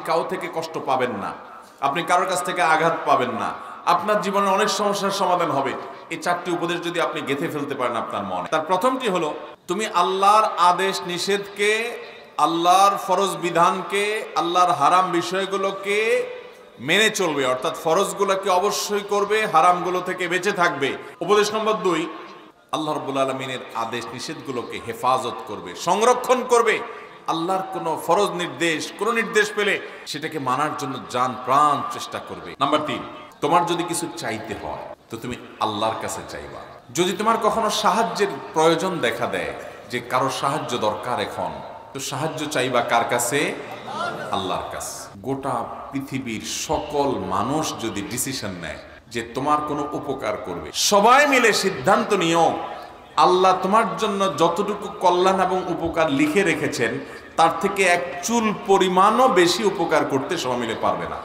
Cow থেকে কষ্ট পাবেন না, আপনি কারোর কাছ থেকে আঘাত পাবেন না, আপনার জীবনে অনেক সমস্যার সমাধান হবে। এই 4টি উপদেশ যদি আপনি গেঁথে ফেলতে পারেন আপনার মনে। তার প্রথমটি হলো, তুমি আল্লাহর আদেশ নিষেধকে, আল্লাহর ফরজ বিধানকে, আল্লাহর হারাম বিষয়গুলোকে মেনে চলবে, অর্থাৎ ফরজগুলোকে অবশ্যই করবে, হারামগুলো থেকে বেঁচে থাকবে। উপদেশ নম্বর 2, আল্লাহ রাব্বুল আলামিনের আদেশ নিষেধগুলোকে হেফাজত করবে, সংরক্ষণ করবে। আল্লাহর কোনো ফরজ নির্দেশ, কোনো নির্দেশ পেলে সেটাকে মানার জন্য জান প্রাণ চেষ্টা করবে। নাম্বার 3, তোমার যদি কিছু চাইতে হয় তো তুমি আল্লাহর কাছে চাইবা। যদি তোমার কখনো সাহায্যের প্রয়োজন দেখা দেয়, যে কারো সাহায্য দরকার এখন, তো সাহায্য চাইবা কার কাছে? আল্লাহর কাছে। গোটা পৃথিবীর সকল মানুষ যদি ডিসিশন নেয় যে তোমার কোনো উপকার করবে, সবাই মিলে সিদ্ধান্ত নিও আল্লাহ তোমার জন্য যতটুকু কল্যাণ এবং উপকার লিখে রেখেছেন তার থেকে এক চুল পরিমাণও বেশি উপকার করতে সবাই মিলে পারবে না।